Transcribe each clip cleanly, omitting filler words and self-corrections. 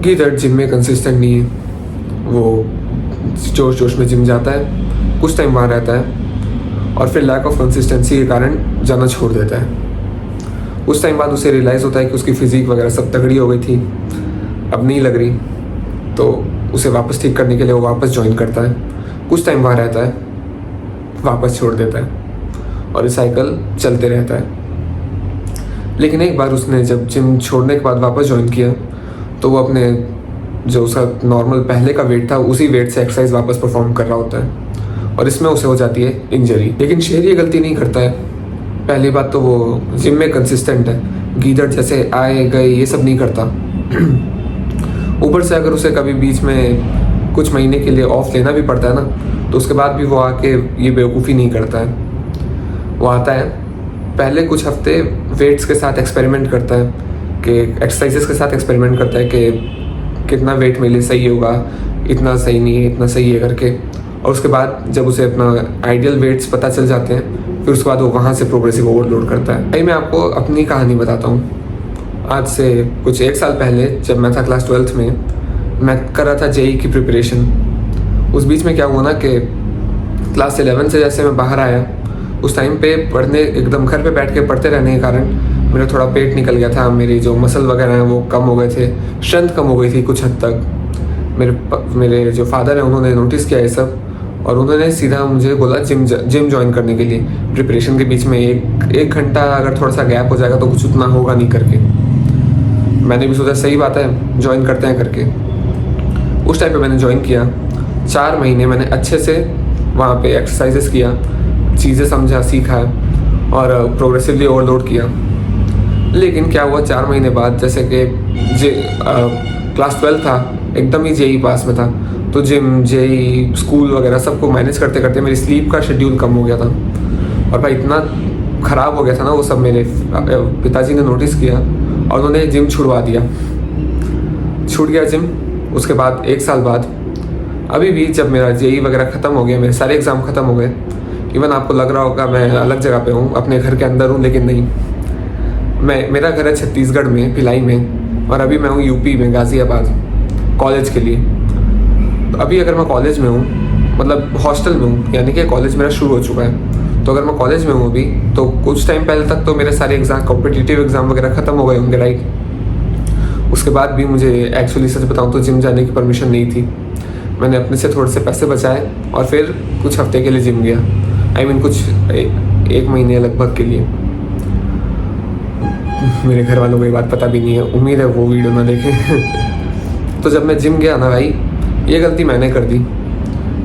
कि that gym में consistent नहीं है। वो जोश जोश में जिम जाता है, कुछ टाइम वहाँ रहता है और फिर लैक ऑफ कंसिस्टेंसी के कारण जाना छोड़ देता है। उस टाइम बाद उसे रियलाइज़ होता है कि उसकी फ़िज़ीक वगैरह सब तगड़ी हो गई थी, अब नहीं लग रही, तो उसे वापस ठीक करने के लिए वो वापस ज्वाइन करता है। कुछ टाइम वहाँ रहता है, वापस छोड़ देता है और ये साइकिल चलते रहता है। लेकिन एक बार उसने जब जिम छोड़ने के बाद वापस ज्वाइन किया तो वो अपने जो उसका नॉर्मल पहले का वेट था उसी वेट से एक्सरसाइज वापस परफॉर्म कर रहा होता है और इसमें उसे हो जाती है इंजरी। लेकिन शेर ये गलती नहीं करता है। पहली बात तो वो जिम में कंसिस्टेंट है, गीदड़ जैसे आए गए ये सब नहीं करता। ऊपर से अगर उसे कभी बीच में कुछ महीने के लिए ऑफ लेना भी पड़ता है ना, तो उसके बाद भी वो आके ये बेवकूफ़ी नहीं करता है। वो आता है, पहले कुछ हफ्ते वेट्स के साथ एक्सपेरिमेंट करता है कि एक्सरसाइजेस के साथ एक्सपेरिमेंट करता है कि कितना वेट मेरे सही होगा, इतना सही नहीं है, इतना सही है करके। और उसके बाद जब उसे अपना आइडियल वेट्स पता चल जाते हैं, फिर उसके बाद वो वहाँ से प्रोग्रेसिव ओवरलोड करता है। भाई मैं आपको अपनी कहानी बताता हूँ। आज से कुछ 1 साल पहले जब मैं था क्लास 12th में, मैं कर रहा था जेई की प्रिपरेशन। उस बीच में क्या हुआ ना कि क्लास 11 से जैसे मैं बाहर आया, उस टाइम पे पढ़ने एकदम घर पे बैठ के पढ़ते रहने के कारण मेरा थोड़ा पेट निकल गया था, मेरी जो मसल वगैरह हैं वो कम हो गए थे, स्ट्रेंथ कम हो गई थी कुछ हद तक। मेरे जो फादर हैं उन्होंने नोटिस किया ये सब और उन्होंने सीधा मुझे बोला जिम ज्वाइन करने के लिए। प्रिपरेशन के बीच में एक घंटा अगर थोड़ा सा गैप हो जाएगा तो कुछ उतना होगा नहीं करके। मैंने भी सोचा सही बात है, ज्वाइन करते हैं करके। उस टाइम पे मैंने ज्वाइन किया। 4 महीने मैंने अच्छे से वहाँ पे एक्सरसाइजेस किया, चीज़ें समझा, सीखा और प्रोग्रेसिवली ओवरलोड किया। लेकिन क्या हुआ 4 महीने बाद, जैसे कि क्लास 12 था, एकदम ही जेई पास में था, तो जिम जेई स्कूल वगैरह सबको मैनेज करते करते मेरी स्लीप का शेड्यूल कम हो गया था। और भाई इतना ख़राब हो गया था ना वो सब, मेरे पिताजी ने नोटिस किया और उन्होंने जिम छुड़वा दिया। छूट गया जिम। उसके बाद 1 साल बाद अभी भी जब मेरा जेई वगैरह ख़त्म हो गया, मेरे सारे एग्ज़ाम ख़त्म हो गए, इवन आपको लग रहा होगा मैं अलग जगह पे हूँ, अपने घर के अंदर हूँ, लेकिन नहीं। मेरा घर है छत्तीसगढ़ में, भिलाई में, और अभी मैं हूँ यूपी में, गाज़ियाबाद, कॉलेज के लिए। तो अभी अगर मैं कॉलेज में हूँ, मतलब हॉस्टल में हूँ, यानी कि कॉलेज मेरा शुरू हो चुका है, तो अगर मैं कॉलेज में हूँ अभी, तो कुछ टाइम पहले तक तो मेरे सारे एग्ज़ाम, कॉम्पिटिटिव एग्ज़ाम वगैरह ख़त्म हो गए होंगे, राइट। उसके बाद भी मुझे एक्चुअली सच बताऊँ तो जिम जाने की परमिशन नहीं थी। मैंने अपने से थोड़े से पैसे बचाए और फिर कुछ हफ्ते के लिए जिम गया। कुछ 1 महीने लगभग के लिए। मेरे घर वालों को ये बात पता भी नहीं है, उम्मीद है वो वीडियो ना देखें। तो जब मैं जिम गया ना भाई, ये गलती मैंने कर दी।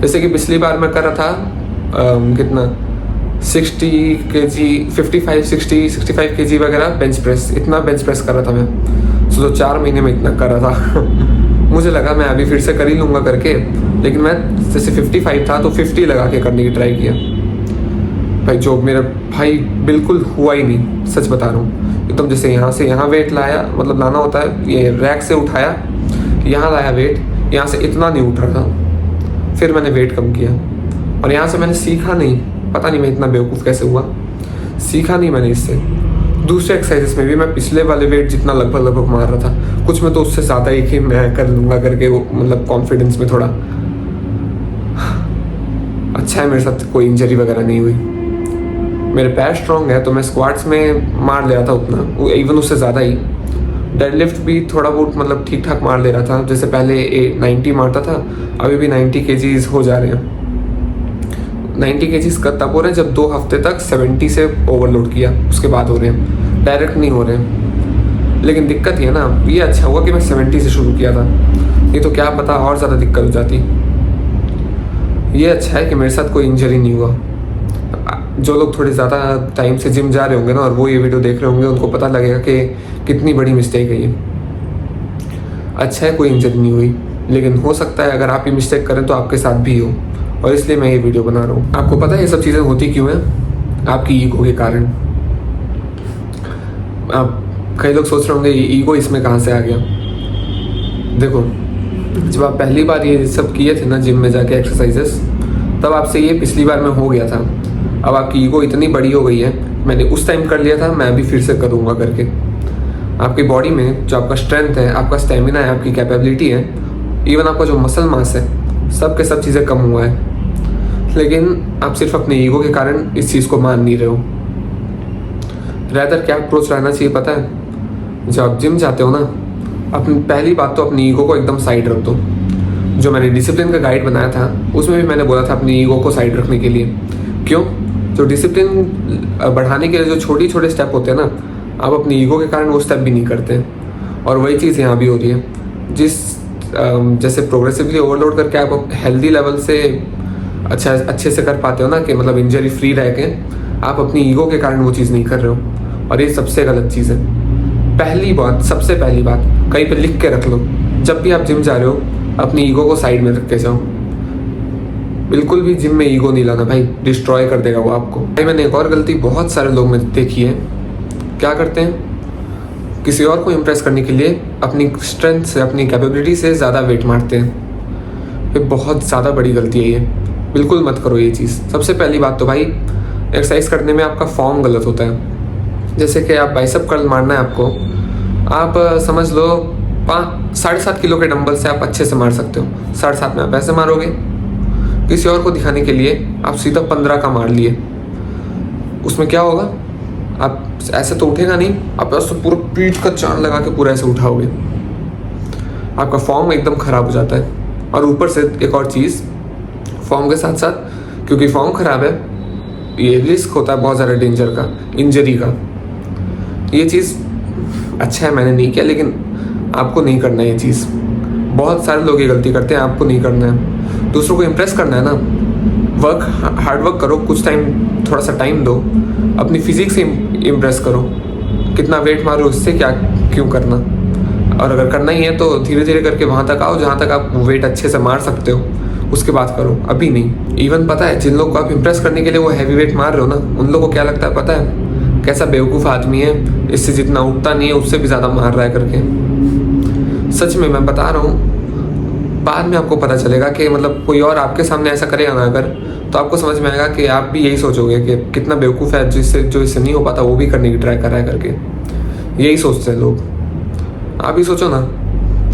जैसे कि पिछली बार मैं कर रहा था कितना 60 kg, 65 kg वगैरह बेंच प्रेस, इतना बेंच प्रेस कर रहा था मैं। तो 4 महीने में इतना कर रहा था। मुझे लगा मैं अभी फिर से कर ही लूँगा करके, लेकिन मैं जैसे 55 था तो 50 लगा के करने की ट्राई किया। भाई जो मेरा भाई बिल्कुल हुआ ही नहीं, सच बता रहा हूँ। एकदम जैसे यहाँ से यहाँ वेट लाया, मतलब लाना होता है, ये रैक से उठाया, यहाँ लाया वेट, यहाँ से इतना नहीं उठ रहा था। फिर मैंने वेट कम किया और यहाँ से मैंने सीखा नहीं, पता नहीं मैं इतना बेवकूफ़ कैसे हुआ, सीखा नहीं मैंने इससे। दूसरे एक्सरसाइजेस में भी मैं पिछले वाले वेट जितना लगभग मार रहा था, कुछ में तो उससे ज़्यादा ही कि मैं कर लूँगा करके, वो मतलब कॉन्फिडेंस में थोड़ा अच्छा है। मेरे साथ कोई इंजरी वगैरह नहीं हुई, मेरे पैर स्ट्रॉन्ग है, तो मैं स्क्वाट्स में मार ले रहा था उतना, इवन उससे ज़्यादा ही। डेडलिफ्ट भी थोड़ा बहुत मतलब ठीक ठाक मार ले रहा था, जैसे पहले 90 मारता था, अभी भी 90 kgs हो जा रहे हैं। 90 kgs का तब हो रहे हैं जब 2 हफ्ते तक 70 से ओवरलोड किया, उसके बाद हो रहे हैं, डायरेक्ट नहीं हो रहे हैं। लेकिन दिक्कत ये ना, ये अच्छा हुआ कि मैं 70 से शुरू किया था, नहीं तो क्या पता और ज़्यादा दिक्कत हो जाती। ये अच्छा है कि मेरे साथ कोई इंजरी नहीं हुआ। जो लोग थोड़े ज़्यादा टाइम से जिम जा रहे होंगे ना और वो ये वीडियो देख रहे होंगे, उनको पता लगेगा कि कितनी बड़ी मिस्टेक है ये। अच्छा है कोई इंजरी नहीं हुई, लेकिन हो सकता है अगर आप ये मिस्टेक करें तो आपके साथ भी हो, और इसलिए मैं ये वीडियो बना रहा हूँ। आपको पता है ये सब चीज़ें होती क्यों हैं? आपकी ईगो के कारण। आप कई लोग सोच रहे होंगे ये ईगो इसमें कहाँ से आ गया। देखो, जब आप पहली बार ये सब किए थे ना जिम में जाके एक्सरसाइजेस, तब आपसे ये पिछली बार में हो गया था। अब आपकी ईगो इतनी बड़ी हो गई है, मैंने उस टाइम कर लिया था, मैं अभी फिर से करूँगा करके। आपकी बॉडी में जो आपका स्ट्रेंथ है, आपका स्टेमिना है, आपकी कैपेबिलिटी है, इवन आपका जो मसल मास है, सब के सब चीज़ें कम हुआ है। लेकिन आप सिर्फ अपने ईगो के कारण इस चीज़ को मान नहीं रहे हो। रैदर क्या अप्रोच रहना चाहिए पता है? जब आप जिम जाते हो ना, अपनी पहली बात तो अपनी ईगो को एकदम साइड रख दो। जो मैंने डिसिप्लिन का गाइड बनाया था उसमें भी मैंने बोला था अपनी ईगो को साइड रखने के लिए। क्यों? जो डिसिप्लिन बढ़ाने के लिए जो छोटे छोटे स्टेप होते हैं ना, आप अपनी ईगो के कारण वो स्टेप भी नहीं करते। और वही चीज़ यहाँ भी हो रही है। जैसे प्रोग्रेसिवली ओवरलोड करके आप हेल्दी लेवल से अच्छे से कर पाते हो ना, कि मतलब इंजरी फ्री रह के, आप अपनी ईगो के कारण वो चीज़ नहीं कर रहे हो। और ये सबसे गलत चीज़ है। सबसे पहली बात कहीं पे लिख के रख लो, जब भी आप जिम जा रहे हो अपनी ईगो को साइड में रख के जाओ। बिल्कुल भी जिम में ईगो नहीं लाना भाई, डिस्ट्रॉय कर देगा वो आपको। भाई मैंने एक और गलती बहुत सारे लोग में देखी है। क्या करते हैं? किसी और को इम्प्रेस करने के लिए अपनी स्ट्रेंथ से, अपनी कैपेबिलिटी से ज़्यादा वेट मारते हैं। ये बहुत ज़्यादा बड़ी गलती है ये, बिल्कुल मत करो ये चीज़। सबसे पहली बात तो भाई, एक्सरसाइज करने में आपका फॉर्म गलत होता है। जैसे कि आप बाइसेप कर्ल मारना है आपको, आप समझ लो 7.5 किलो के डंबल से आप अच्छे से मार सकते हो। 7.5 में आप ऐसे मारोगे। किसी और को दिखाने के लिए आप सीधा 15 का मार लिए, उसमें क्या होगा? आप ऐसे तो उठेगा नहीं, आप ऐसे पूरा पीठ का चांद लगा के पूरा ऐसे उठाओगे। आपका फॉर्म एकदम ख़राब हो जाता है। और ऊपर से एक और चीज़, फॉर्म के साथ साथ क्योंकि फॉर्म ख़राब है, ये रिस्क होता है बहुत ज़्यादा डेंजर का, इंजरी का। ये चीज़ अच्छा है मैंने नहीं किया, लेकिन आपको नहीं करना है ये चीज़। बहुत सारे लोग ये गलती करते हैं, आपको नहीं करना है। दूसरों को इम्प्रेस करना है ना, हार्ड वर्क करो, कुछ टाइम, थोड़ा सा टाइम दो, अपनी फिजिक से इम्प्रेस करो। कितना वेट मारो उससे क्या, क्यों करना? और अगर करना ही है तो धीरे धीरे करके वहाँ तक आओ जहाँ तक आप वेट अच्छे से मार सकते हो, उसके बाद करो, अभी नहीं। इवन पता है, जिन लोग को आप इम्प्रेस करने के लिए वो हैवी वेट मार रहे हो ना, उन लोगों को क्या लगता है पता है? कैसा बेवकूफ़ आदमी है, इससे जितना उठता नहीं है उससे भी ज़्यादा मार रहा है करके। सच में मैं बता रहा हूँ, बाद में आपको पता चलेगा कि मतलब कोई और आपके सामने ऐसा करेगा ना अगर, तो आपको समझ में आएगा कि आप भी यही सोचोगे कि कितना बेवकूफ़ है, जो इससे नहीं हो पाता वो भी करने की ट्राई कर रहा है करके। यही सोचते हैं लोग। आप ही सोचो ना,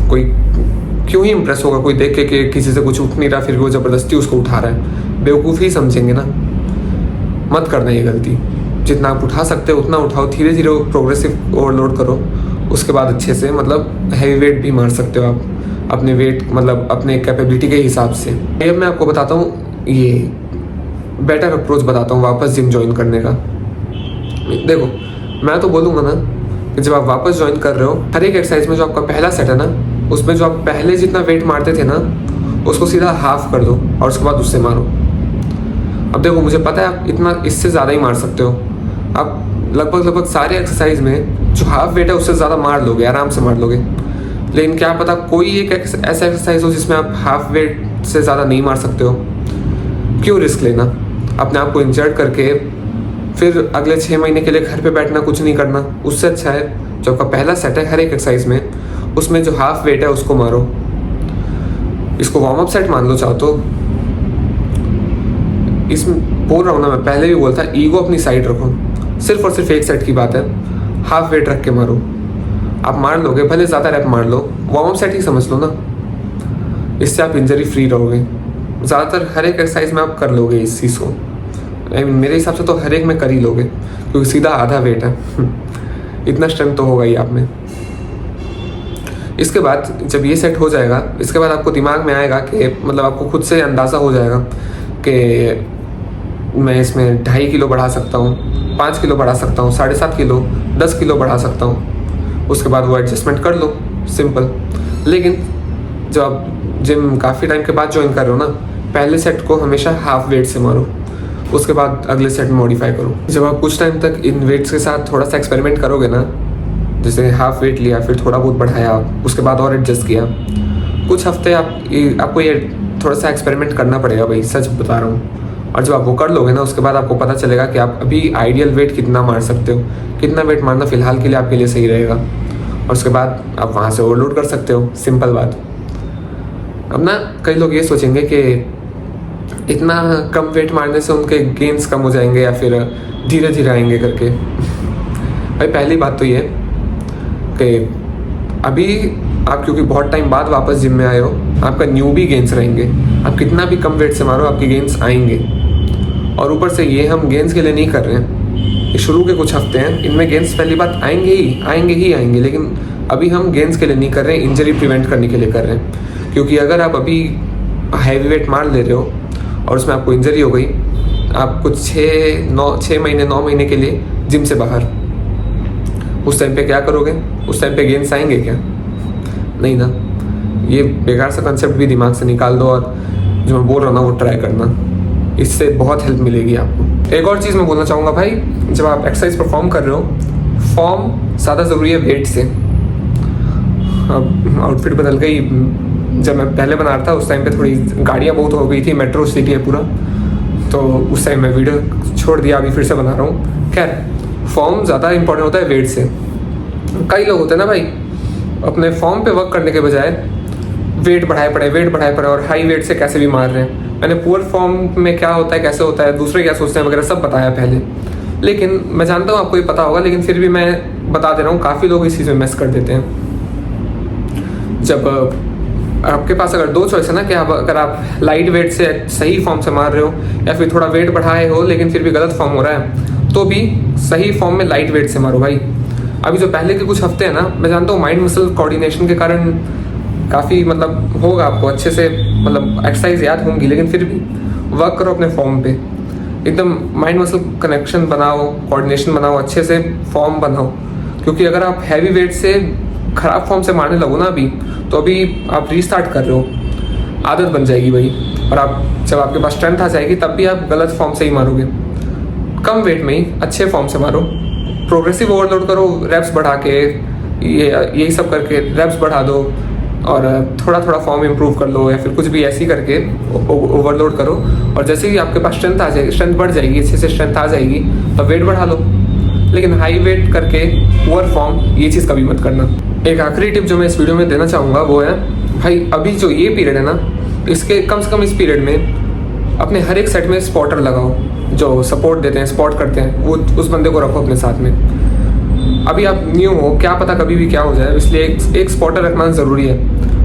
कोई क्यों ही इम्प्रेस होगा कोई देख के कि किसी से कुछ उठ नहीं रहा फिर भी वो ज़बरदस्ती उसको उठा रहा है? बेवकूफ़ ही समझेंगे ना। मत करना ये गलती। जितना आप उठा सकते हो उतना उठाओ, धीरे धीरे प्रोग्रेसिव ओवरलोड करो, उसके बाद अच्छे से मतलब हैवी वेट भी मार सकते हो आप अपने वेट, मतलब अपने कैपेबिलिटी के हिसाब से। अब मैं आपको बताता हूँ ये बेटर अप्रोच बताता हूँ वापस जिम ज्वाइन करने का। देखो, मैं तो बोलूँगा ना कि जब आप वापस ज्वाइन कर रहे हो, हर एक एक्सरसाइज में जो आपका पहला सेट है ना, उसमें जो आप पहले जितना वेट मारते थे ना, उसको सीधा हाफ कर दो और उसके बाद उससे मारो। अब देखो, मुझे पता है आप इतना, इससे ज़्यादा ही मार सकते हो। आप लगभग सारे एक्सरसाइज में जो हाफ वेट है उससे ज़्यादा मार लोगे, आराम से मार लोगे। लेकिन क्या पता कोई एक ऐसा एक्सरसाइज हो जिसमें आप हाफ वेट से ज़्यादा नहीं मार सकते हो। क्यों रिस्क लेना, अपने आप को इंजर्ड करके फिर अगले 6 महीने के लिए घर पे बैठना, कुछ नहीं करना। उससे अच्छा है जो आपका पहला सेट है हर एक एक्सरसाइज में, उसमें जो हाफ वेट है उसको मारो। इसको वार्म अप सेट मान लो चाहो तो। इसमें बोल रहा हूँ ना, मैं पहले भी बोलता, ईगो अपनी साइड रखो। सिर्फ और सिर्फ एक सेट की बात है, हाफ वेट रख के मारो। आप मार लोगे, भले ज़्यादा रैप मार लो, वार्म अप सेट ही समझ लो ना। इससे आप इंजरी फ्री रहोगे। ज़्यादातर हर एक एक्सरसाइज में आप कर लोगे इस चीज़ को। मेरे हिसाब से तो हर एक में कर ही लोगे, क्योंकि सीधा आधा वेट है। इतना स्ट्रेंथ तो होगा ही आप में। इसके बाद जब ये सेट हो जाएगा, इसके बाद आपको दिमाग में आएगा कि मतलब आपको खुद से अंदाज़ा हो जाएगा कि मैं इसमें 2.5 किलो बढ़ा सकता हूँ, 5 किलो बढ़ा सकता हूँ, 7.5 किलो, 10 किलो बढ़ा सकता हूँ। उसके बाद वो एडजस्टमेंट कर लो, सिंपल। लेकिन जब आप जिम काफ़ी टाइम के बाद ज्वाइन कर रहे हो ना, पहले सेट को हमेशा हाफ वेट से मारो, उसके बाद अगले सेट मॉडिफाई करो। जब आप कुछ टाइम तक इन वेट्स के साथ थोड़ा सा एक्सपेरिमेंट करोगे ना, जैसे हाफ वेट लिया, फिर थोड़ा बहुत बढ़ाया, उसके बाद और एडजस्ट किया, कुछ हफ्ते आपको ये थोड़ा सा एक्सपेरिमेंट करना पड़ेगा भाई, सच बता रहा हूँ। और जब आप वो कर लोगे ना, उसके बाद आपको पता चलेगा कि आप अभी आइडियल वेट कितना मार सकते हो, कितना वेट मारना फ़िलहाल के लिए आपके लिए सही रहेगा। और उसके बाद आप वहाँ से ओवरलोड कर सकते हो, सिंपल बात। अब ना कई लोग ये सोचेंगे कि इतना कम वेट मारने से उनके गेन्स कम हो जाएंगे या फिर धीरे धीरे आएंगे करके। भाई पहली बात तो ये कि अभी आप क्योंकि बहुत टाइम बाद वापस जिम में आए हो, आपका न्यू भी गेंस रहेंगे। आप कितना भी कम वेट से मारो, आपके गेंस आएंगे। और ऊपर से ये हम गेंस के लिए नहीं कर रहे हैं, ये शुरू के कुछ हफ्ते हैं, इनमें गेंस पहली बात आएंगे। लेकिन अभी हम गेंस के लिए नहीं कर रहे हैं, इंजरी प्रिवेंट करने के लिए कर रहे हैं। क्योंकि अगर आप अभी हैवी वेट मार ले रहे हो और उसमें आपको इंजरी हो गई, आप कुछ 9 महीने के लिए जिम से बाहर, उस टाइम पे क्या करोगे? उस टाइम पे गेंस आएंगे क्या? नहीं ना। ये बेकार सा कंसेप्ट भी दिमाग से निकाल दो और जो मैं बोल रहा हूँ ना वो ट्राई करना, इससे बहुत हेल्प मिलेगी आपको। एक और चीज़ मैं बोलना चाहूँगा भाई, जब आप एक्सरसाइज परफॉर्म कर रहे हो, फॉर्म ज़्यादा ज़रूरी है वेट से। अब आउटफिट बदल गई, जब मैं पहले बना रहा था उस टाइम पे थोड़ी गाड़ियाँ बहुत हो गई थी, मेट्रो सिटी है पूरा, तो उस टाइम मैं वीडियो छोड़ दिया, अभी फिर से बना रहा हूँ। खैर, फॉर्म ज़्यादा इंपॉर्टेंट होता है वेट से। कई लोग होते हैं ना भाई, अपने फॉर्म पे वर्क करने के बजाय वेट बढ़ाए पड़े और हाई वेट से कैसे भी मार रहे हैं। मैंने पुअर फॉर्म में क्या होता है, कैसे होता है, दूसरे क्या सोचते हैं वगैरह सब बताया पहले, लेकिन मैं जानता हूँ आपको ये पता होगा, लेकिन फिर भी मैं बता दे रहा हूँ। काफ़ी लोग इस चीज़ में मिस कर देते हैं। जब आपके पास अगर दो चॉइस है ना, कि अगर आप लाइट वेट से सही फॉर्म से मार रहे हो या फिर थोड़ा वेट बढ़ाए हो लेकिन फिर भी गलत फॉर्म हो रहा है, तो भी सही फॉर्म में लाइट वेट से मारो भाई। अभी जो पहले के कुछ हफ्ते हैं ना, मैं जानता हूँ माइंड मसल कोऑर्डिनेशन के कारण काफ़ी मतलब होगा आपको अच्छे से, मतलब एक्सरसाइज याद होंगी, लेकिन फिर भी वर्क करो अपने फॉर्म पे, एकदम माइंड मसल कनेक्शन बनाओ, कोऑर्डिनेशन बनाओ, अच्छे से फॉर्म बनाओ। क्योंकि अगर आप हैवी वेट से ख़राब फॉर्म से मारने लगो ना अभी, तो अभी आप रीस्टार्ट कर रहे हो, आदत बन जाएगी भाई। और आप जब आपके पास स्ट्रेंथ आ जाएगी तब भी आप गलत फॉर्म से ही मारोगे। कम वेट में ही अच्छे फॉर्म से मारो, प्रोग्रेसिव ओवरलोड करो, रेप्स बढ़ा के, यही सब करके रेप्स बढ़ा दो और थोड़ा थोड़ा फॉर्म इंप्रूव कर लो, या फिर कुछ भी ऐसी करके ओवरलोड करो। और जैसे ही आपके पास स्ट्रेंथ आ जाएगी, स्ट्रेंथ बढ़ जाएगी, अच्छे से स्ट्रेंथ आ जाएगी, तो वेट बढ़ा लो। लेकिन हाई वेट करके पुअर फॉर्म, ये चीज़ कभी मत करना। एक आखिरी टिप जो मैं इस वीडियो में देना चाहूँगा वो है भाई, अभी जो ये पीरियड है ना, इसके कम से कम इस पीरियड में अपने हर एक सेट में स्पॉटर लगाओ, जो सपोर्ट देते हैं, सपोर्ट करते हैं, वो उस बंदे को रखो अपने साथ में। अभी आप न्यू हो, क्या पता कभी भी क्या हो जाए, इसलिए एक स्पॉटर रखना ज़रूरी है।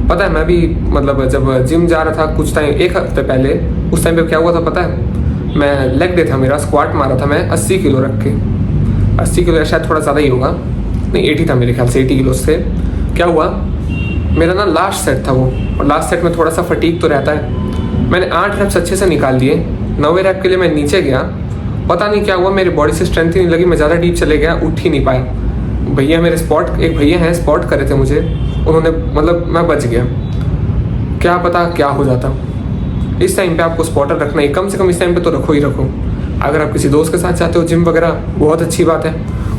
पता है, मैं भी मतलब जब जिम जा रहा था कुछ टाइम, एक हफ्ते पहले, उस टाइम पे क्या हुआ था पता है? मैं लेग डे था मेरा, स्क्वाट मारा था मैं 80 किलो रख के, 80 किलो शायद थोड़ा ज़्यादा ही होगा, नहीं 80 था मेरे ख्याल से, 80 किलो से। क्या हुआ, मेरा ना लास्ट सेट था वो, और लास्ट सेट में थोड़ा सा फटीक तो रहता है। मैंने 8 रैप्स अच्छे से निकाल दिए, 9वें रैप के लिए मैं नीचे गया, पता नहीं क्या हुआ, मेरी बॉडी से स्ट्रेंथ ही नहीं लगी, मैं ज़्यादा डीप चले गया, उठ ही नहीं पाया। भैया मेरे एक भैया हैं स्पॉट कर रहे थे मुझे, उन्होंने मतलब मैं बच गया, क्या पता क्या हो जाता। इस टाइम पे आपको स्पॉटर रखना ही, कम से कम इस टाइम पे तो रखो ही रखो। अगर आप किसी दोस्त के साथ जाते हो जिम वगैरह, बहुत अच्छी बात है,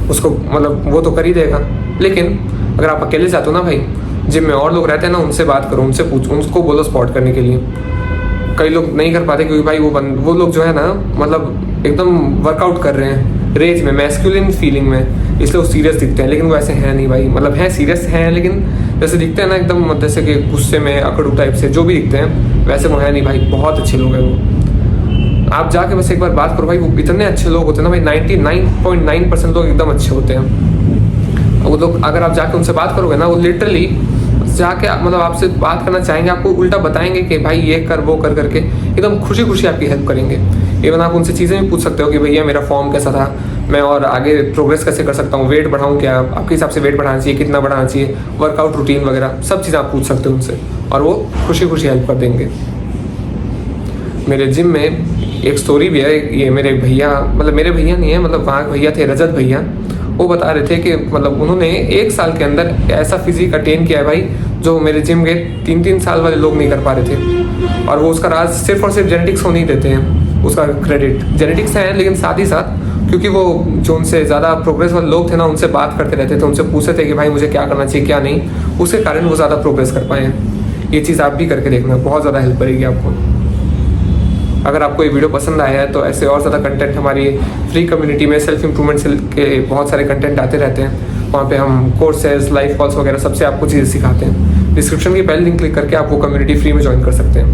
उसको मतलब वो तो कर ही देगा। लेकिन अगर आप अकेले जाते हो ना भाई, जिम में और लोग रहते हैं ना, उनसे बात करो, उनसे पूछो, उनको बोलो स्पॉट करने के लिए। कई लोग नहीं कर पाते क्योंकि भाई वो लोग जो है ना, मतलब एकदम वर्कआउट कर रहे हैं रेज में, मैस्कुलिन फीलिंग में, इसलिए वो सीरियस दिखते हैं, लेकिन वो ऐसे हैं नहीं भाई। मतलब हैं, सीरियस हैं, लेकिन जैसे दिखते हैं ना एकदम, जैसे कि गुस्से में, अकड़ू टाइप से जो भी दिखते हैं, वैसे वो है नहीं भाई, बहुत अच्छे लोग हैं वो। आप जाके बस एक बार बात करो भाई, वो इतने अच्छे लोग होते हैं ना भाई, 99.9% लोग एकदम अच्छे होते हैं। वो लोग अगर आप जाके उनसे बात करोगे ना, वो लिटरली जाके मतलब आपसे बात करना चाहेंगे, आपको उल्टा बताएंगे कि भाई ये कर वो कर करके, एकदम खुशी खुशी आपकी हेल्प करेंगे। इवन आप उनसे चीज़ें भी पूछ सकते हो कि भैया मेरा फॉर्म कैसा था, मैं और आगे प्रोग्रेस कैसे कर सकता हूँ, वेट बढ़ाऊँ क्या, आपके हिसाब से वेट बढ़ाना चाहिए, कितना बढ़ाना चाहिए, वर्कआउट रूटीन वगैरह सब चीज़ें आप पूछ सकते हो उनसे, और वो खुशी खुशी हेल्प कर देंगे। मेरे जिम में एक स्टोरी भी है, ये मेरे भैया, मतलब मेरे भैया नहीं है, मतलब वहाँ भैया थे, रजत भैया, वो बता रहे थे कि मतलब उन्होंने 1 साल के अंदर ऐसा फिजिक अटेन किया है भाई, जो मेरे जिम के 3-3 साल वाले लोग नहीं कर पा रहे थे। और वो उसका राज सिर्फ और सिर्फ जेनेटिक्स को नहीं देते हैं, उसका क्रेडिट जेनेटिक्स है, लेकिन साथ ही साथ क्योंकि वो जो उनसे ज़्यादा प्रोग्रेस वाले लोग थे ना, उनसे बात करते रहते थे, उनसे पूछते थे कि भाई मुझे क्या करना चाहिए क्या नहीं, उसके कारण वो ज़्यादा प्रोग्रेस कर पाए हैं। ये चीज़ आप भी करके देखना, बहुत ज़्यादा हेल्प करेगी आपको। अगर आपको ये वीडियो पसंद आया है तो ऐसे और ज़्यादा कंटेंट हमारी फ्री कम्युनिटी में सेल्फ इंप्रूवमेंट के बहुत सारे कंटेंट आते रहते हैं, वहाँ पे हम कोर्सेज, लाइव कॉल्स वगैरह सबसे आपको चीज़ें सिखाते हैं। डिस्क्रिप्शन की पहले लिंक क्लिक करके आप वो कम्युनिटी फ्री में ज्वाइन कर सकते हैं।